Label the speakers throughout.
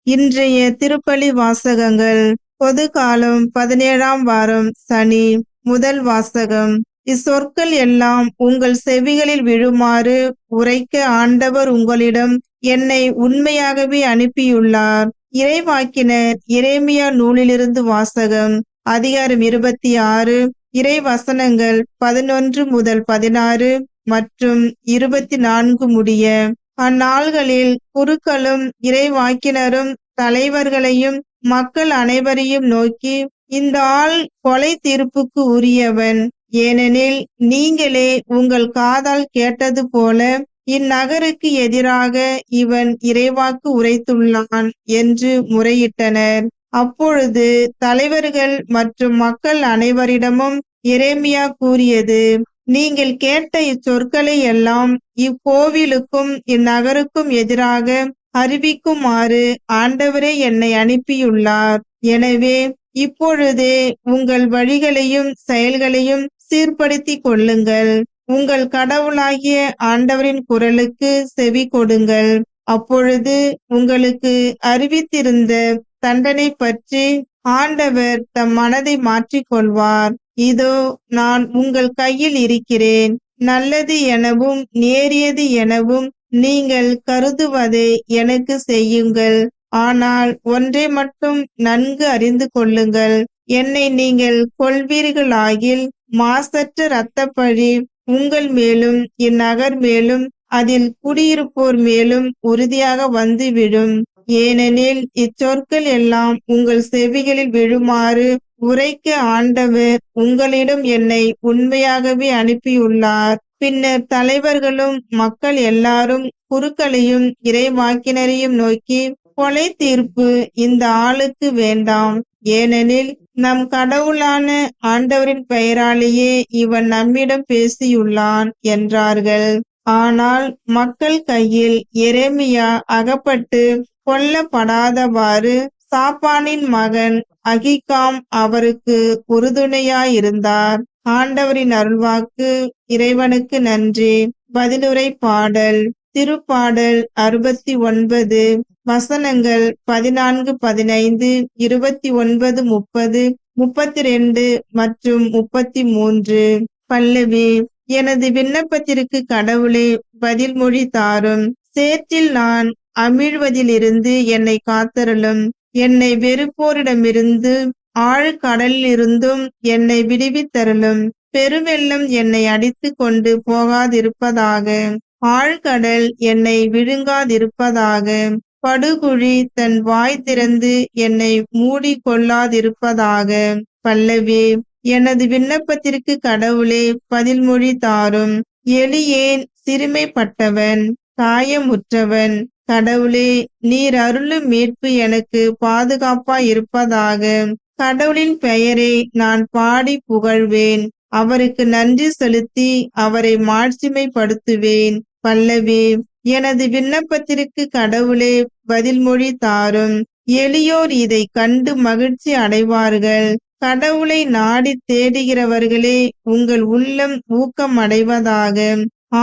Speaker 1: இன்றைய திருப்பலி வாசகங்கள். பொது காலம் 17ஆம் வாரம் சனி. முதல் வாசகம். இச்சொற்கள் எல்லாம் உங்கள் செவிகளில் விழுமாறு உரைக்க ஆண்டவர் உங்களிடம் என்னை உண்மையாகவே அனுப்பியுள்ளார். இறைவாக்கினர் எரேமியா நூலிலிருந்து வாசகம். அதிகாரம் 26, இறை வசனங்கள் 11 முதல் 16 மற்றும் 24 முடிய. அந்நாள்களில் குருக்களும் இறைவாக்கினரும் தலைவர்களையும் மக்கள் அனைவரையும் நோக்கி, இந்த ஆள் கொலை தீர்ப்புக்கு உரியவன். ஏனெனில் நீங்களே உங்கள் காதால் கேட்டது போல இந்நகருக்கு எதிராக இவன் இறைவாக்கு உரைத்துள்ளான் என்று முறையிட்டனர். அப்பொழுது தலைவர்கள் மற்றும் மக்கள் அனைவரிடமும் எரேமியா கூறியது, நீங்கள் கேட்ட இச்சொற்களை எல்லாம் இக்கோவிலுக்கும் இந்நகருக்கும் எதிராக அறிவிக்குமாறு ஆண்டவரே என்னை அனுப்பியுள்ளார். எனவே இப்பொழுதே உங்கள் வழிகளையும் செயல்களையும் சீர்படுத்திக் கொள்ளுங்கள். உங்கள் கடவுளாகிய ஆண்டவரின் குரலுக்கு செவி கொடுங்கள். அப்பொழுது உங்களுக்கு அறிவித்திருந்த தண்டனை பற்றி ஆண்டவர் தம் மனதை மாற்றிக்கொள்வார். இதோ நான் உங்கள் கையில் இருக்கிறேன். நல்லது எனவும் நேரியது எனவும் நீங்கள் கருதுவதை எனக்கு செய்யுங்கள். ஆனால் ஒன்றை மட்டும் நன்கு அறிந்து கொள்ளுங்கள். என்னை நீங்கள் கொல்வீர்களாகில் மாசற்ற இரத்தப்பழி உங்கள் மேலும் இந்நகர் மேலும் அதில் குடியிருப்போர் மேலும் உறுதியாக வந்துவிடும். ஏனெனில் இச்சொற்கள் எல்லாம் உங்கள் செவிகளில் விழுமாறு உரைக்க ஆண்டவர் உங்களிடம் என்னை உண்மையாகவே அனுப்பியுள்ளார். பின்னர் தலைவர்களும் மக்கள் எல்லாரும் குருக்களையும் இறைவாக்கினரையும் நோக்கி, கொலை தீர்ப்பு இந்த ஆளுக்கு வேண்டாம். ஏனெனில் நம் கடவுளான ஆண்டவரின் பெயராலேயே இவன் நம்மிடம் பேசியுள்ளான் என்றார்கள். ஆனால் மக்கள் கையில் எரேமியா அகப்பட்டு கொல்லப்படாதவாறு சாப்பானின் மகன் அகிகாம் அவருக்கு உறுதுணையாயிருந்தார். ஆண்டவரின் அருள்வாக்கு. இறைவனுக்கு நன்றி. பதிலுரை பாடல். திருப்பாடல் 69. வசனங்கள் 14, 15, 29, 30, 32 மற்றும் 33. பல்லவி. எனது விண்ணப்பத்திற்கு கடவுளே பதில் மொழி தாரும். சேற்றில் நான் அமிழ்வதிலிருந்து என்னை காத்தருளும். என்னை வெறுப்போரிடமிருந்து ஆழ்கடலிலிருந்தும் என்னை விடுவித்தருளும். பெருவெள்ளம் என்னை அடித்து கொண்டு போகாதிருப்பதாக. ஆழ்கடல் என்னை விழுங்காதிருப்பதாக. படுகுழி தன் வாய் திறந்து என்னை மூடிக்கொள்ளாதிருப்பதாக. பல்லவி. எனது விண்ணப்பத்திற்கு கடவுளே பதில்மொழி தாரும். எளியேன் சிறுமைப்பட்டவன், காயமுற்றவன். கடவுளே, நீர் அருளும் மீட்பு எனக்கு பாதுகாப்பாய் இருப்பதாக. கடவுளின் பெயரை நான் பாடி புகழ்வேன். அவருக்கு நன்றி செலுத்தி அவரை மாட்சிமைப்படுத்துவேன். பல்லவி. எனது விண்ணப்பத்திற்கு கடவுளே பதில்மொழி தாரும். எளியோர் இதை கண்டு மகிழ்ச்சி அடைவார்கள். கடவுளை நாடி தேடுகிறவர்களே, உங்கள் உள்ளம் ஊக்கம் அடைவதாக.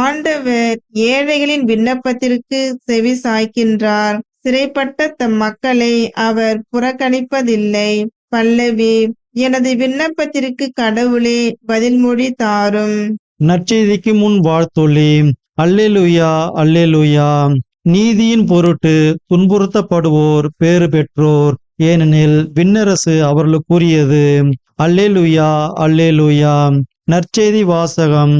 Speaker 1: ஆண்டவர் ஏழைகளின் விண்ணப்பத்திற்கு செவி சாய்க்கின்றார். சிறைப்பட்ட தம் மக்களை அவர் புறக்கணிப்பதில்லை. பல்லவி. எனது விண்ணப்பத்திற்கு கடவுளே பதில்மொழி தாரும்.
Speaker 2: நற்செய்திக்கு முன் வாழ்த்தொலி. அல்லேலூயா, அல்லேலூயா. நீதியின் பொருட்டு துன்புறுத்தப்படுவோர் பேறு பெற்றோர், ஏனெனில் விண்ணரசு அவர்களுக்குரியது. அல்லேலூயா, அல்லேலூயா. நற்செய்தி வாசகம்.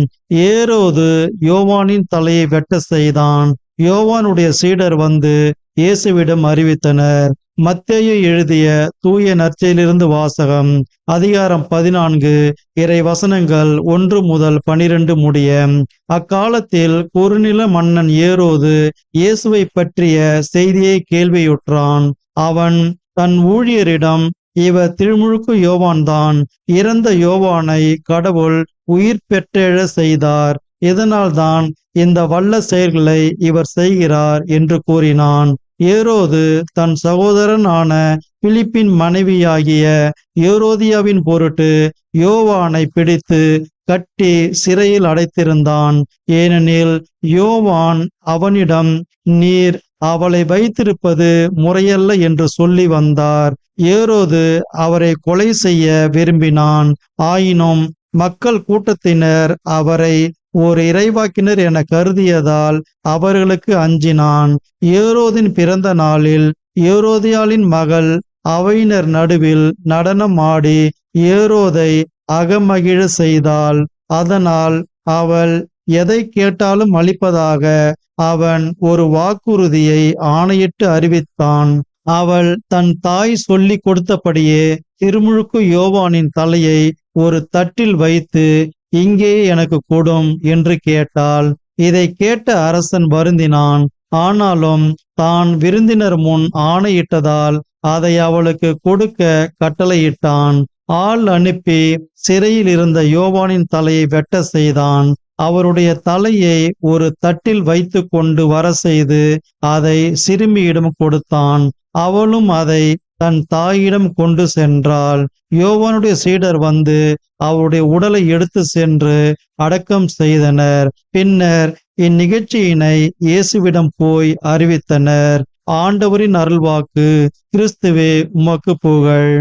Speaker 2: ஏரோது யோவானின் தலையை வெட்ட செய்தான். யோவானுடைய சீடர் வந்து இயேசுவிடம் அறிவித்தனர். மத்தேயு எழுதிய தூய நற்செய்தியிலிருந்து வாசகம். அதிகாரம் 14, இறை வசனங்கள் 1 முதல் 12 முடிய. அக்காலத்தில் குறுநில மன்னன் ஏரோது இயேசுவை பற்றிய செய்தியை கேள்வியுற்றான். அவன் தன் ஊழியரிடம், இவர் திருமுழுக்கு யோவான்தான். இறந்த யோவானை கடவுள் உயிர் பெற்றெழ செய்தார். இதனால்தான் இந்த வல்ல செயல்களை இவர் செய்கிறார் என்று கூறினான். ஏரோது தன் சகோதரனான பிலிப்பின் மனைவியாகிய ஏரோதியாவின் பொருட்டு யோவானை பிடித்து கட்டி சிறையில் அடைத்திருந்தான். ஏனெனில் யோவான் அவனிடம், நீர் அவளை வைத்திருப்பது முறையல்ல என்று சொல்லி வந்தார். ஏரோது அவரை கொலை செய்ய விரும்பினான். ஆயினும் மக்கள் கூட்டத்தினர் அவரை ஒரு இறைவாக்கினர் என கருதியதால் அவர்களுக்கு அஞ்சினான். ஏரோதின் பிறந்த நாளில் ஏரோதியாளின் மகள் அவையினர் நடுவில் நடனம் ஆடி ஏரோதை அகமகிழ செய்தாள். அதனால் அவள் எதை கேட்டாலும் அளிப்பதாக அவன் ஒரு வாக்குறுதியை ஆணையிட்டு அறிவித்தான். அவள் தன் தாய் சொல்லி கொடுத்தபடியே திருமுழுக்கு யோவானின் தலையை ஒரு தட்டில் வைத்து, இங்கே எனக்கு கொடும் என்று கேட்டாள். இதை கேட்ட அரசன் வருந்தினான். ஆனாலும் தான் விருந்தினர் முன் ஆணையிட்டதால் அதை அவளுக்கு கொடுக்க கட்டளையிட்டான். ஆள் அனுப்பி சிறையில் இருந்த யோவானின் தலையை வெட்ட செய்தான். அவருடைய தலையை ஒரு தட்டில் வைத்து கொண்டு வர செய்து அதை சிறுமியிடம் கொடுத்தான். அவளும் அதை தன் தாயிடம் கொண்டு சென்றாள். யோவானுடைய சீடர் வந்து அவருடைய உடலை எடுத்து சென்று அடக்கம் செய்தனர். பின்னர் இந்நிகழ்ச்சியினை இயேசுவிடம் போய் அறிவித்தனர். ஆண்டவரின் அருள்வாக்கு. கிறிஸ்துவே உமக்கு புகழ்.